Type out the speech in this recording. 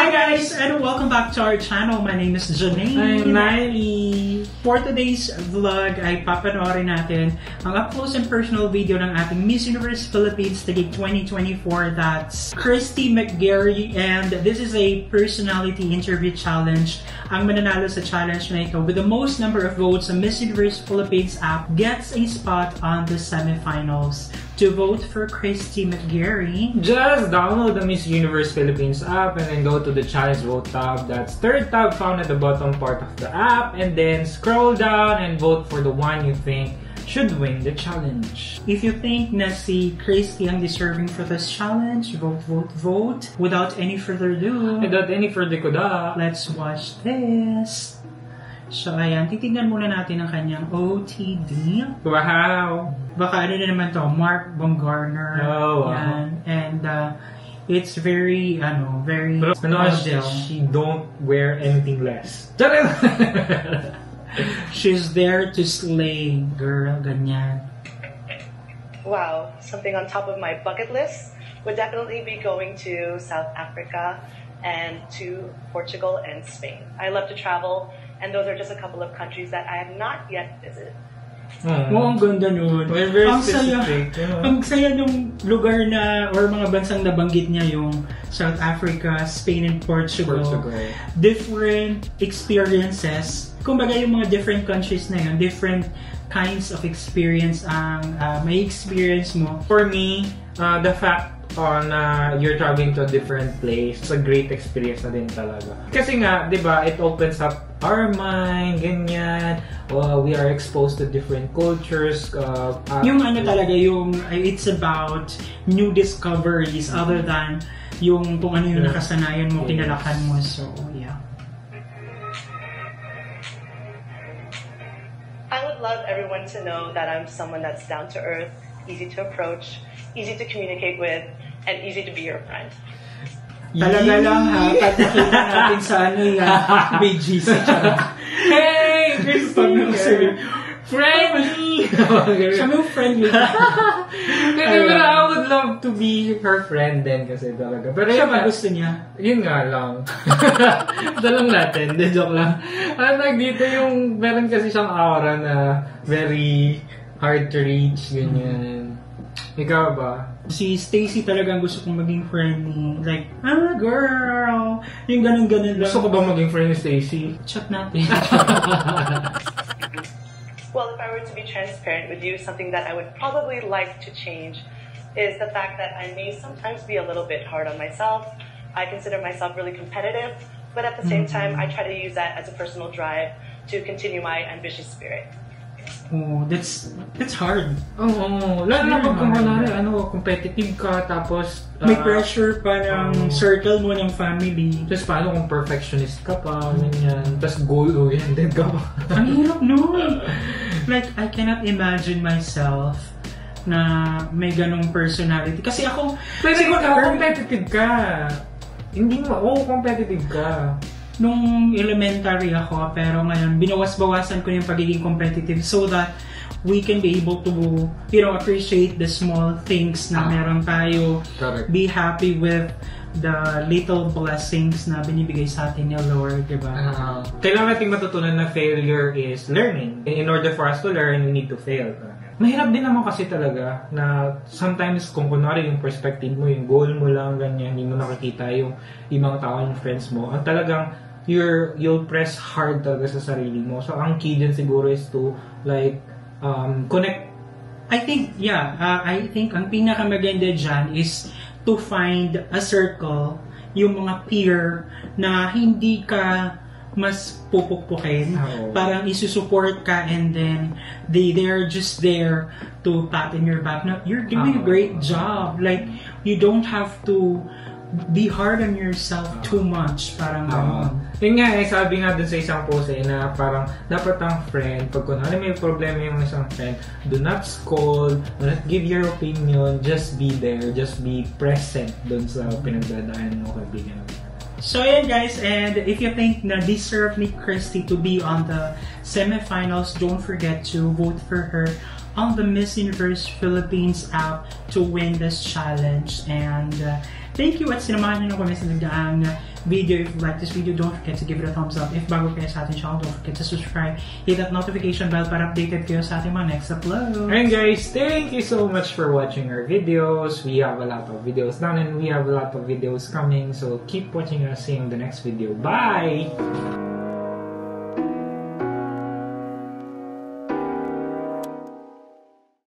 Hi guys, and welcome back to our channel. My name is Janine. I'm Niley. For today's vlog ay papanoorin natin ang up-close and personal video ng ating Miss Universe Philippines Taguig 2024. That's Christy McGarry, and this is a personality interview challenge. Ang mananalo sa challenge na ito with the most number of votes sa Miss Universe Philippines app gets a spot on the semifinals. To vote for Christy McGarry, Just download the Miss Universe Philippines app and then go to the challenge vote tab. That's third tab found at the bottom part of the app, and then scroll down and vote for the one you think should win the challenge. if you think na si Christy ang deserving for this challenge, vote, vote, vote. Without any further ado, Without any further kuda, let's watch this. So ayan, titignan muna natin ang kanyang OTD. wow! Baka ano na naman to, Mark Baumgartner. Oh, wow. Yan. And it's very, very Pero she don't wear anything less. Charot! She's there to slay, girl, ganyan. Wow, something on top of my bucket list would definitely be going to South Africa and to Portugal and Spain. I love to travel, and those are just a couple of countries that I have not yet visited. Oo, ang ganda nun. We're very Ang saya, specific. ang saya nung lugar na, or mga bansang nabanggit niya, yung South Africa, Spain, and Portugal. Different experiences. Kumbaga yung mga different countries na yun, different kinds of experience ang may experience mo. For me, the fact on you're traveling to a different place, it's a great experience na din talaga. Kasi nga, di ba, it opens up our mind, ganyan. We are exposed to different cultures. Yung ano talaga, yung it's about new discoveries other than yung kung ano yung nakasanayan mo, kinalakan mo. So, yeah. I would love everyone to know that I'm someone that's down to earth, easy to approach, easy to communicate with, and easy to be your friend. Talaga lang ha, patakita natin sa ano yung BGC. Hey! Christy! Friendly! Sabi mo friendly. Pero I would love to be her friend din kasi talaga. Pero Siya yun ba nga, gusto niya? yun nga lang. Ito lang natin. De, joke lang. Dito yung, meron kasi siyang aura na very hard to reach, ganyan. Ikaw ba? Si Stacy talagang gusto kong maging friendly. Like, girl! Yung ganun-ganun lang. Gusto ko ba maging friend ni Stacy? Chat natin. Well, if I were to be transparent with you, something that I would probably like to change is the fact that I may sometimes be a little bit hard on myself. I consider myself really competitive, but at the same time, I try to use that as a personal drive to continue my ambitious spirit. Oh, that's hard. Oo. Lalo na pag kunwari, competitive ka, tapos May pressure pa ng circle mo ng family. tapos paano kung perfectionist ka pa, ganyan. Tapos goal-oriented ka pa. Ang hirap nun. Like, I cannot imagine myself na may ganong personality. Kasi ako, Pero siguro, ikaw, competitive ka. Hindi mo, competitive ka. nung elementary ako, pero ngayon, binawas-bawasan ko yung pagiging competitive so that we can be able to, appreciate the small things na meron tayo. Correct. Be happy with the little blessings na binibigay sa atin ni Lord, diba? Kailangan nating matutunan na failure is learning. In order for us to learn, we need to fail. Mahirap din naman kasi talaga na sometimes kung kunwari yung perspective mo, yung goal mo lang, ganyan, hindi mo nakikita yung ibang tao, yung friends mo. Ang talagang you'll press hard talaga sa sarili mo. So, ang key din siguro is to like connect. I think ang pinakamaganda dyan is to find a circle, yung mga peer na hindi ka mas pupukpukin, parang isusupport ka, and then they're just there to pat in your back. No, you're doing a great job. Like, you don't have to be hard on yourself too much. Parang Yun nga, sabi nga dun sa isang post na parang dapat ang friend, pag kunwari may problema yung isang friend, do not scold, do not give your opinion, just be there, just be present dun sa pinagdadaanan mo kaibigan. So yeah guys, and if you think na deserve ni Christy to be on the semifinals, don't forget to vote for her on the Miss Universe Philippines app to win this challenge. And Thank you at sinamahan nyo na kami sa nagdaang video. If you like this video, don't forget to give it a thumbs up. If bago kayo sa ating channel, don't forget to subscribe. Hit that notification bell para updated kayo sa ating mga next upload. And guys, thank you so much for watching our videos. We have a lot of videos done and we have a lot of videos coming. So keep watching us in the next video. Bye!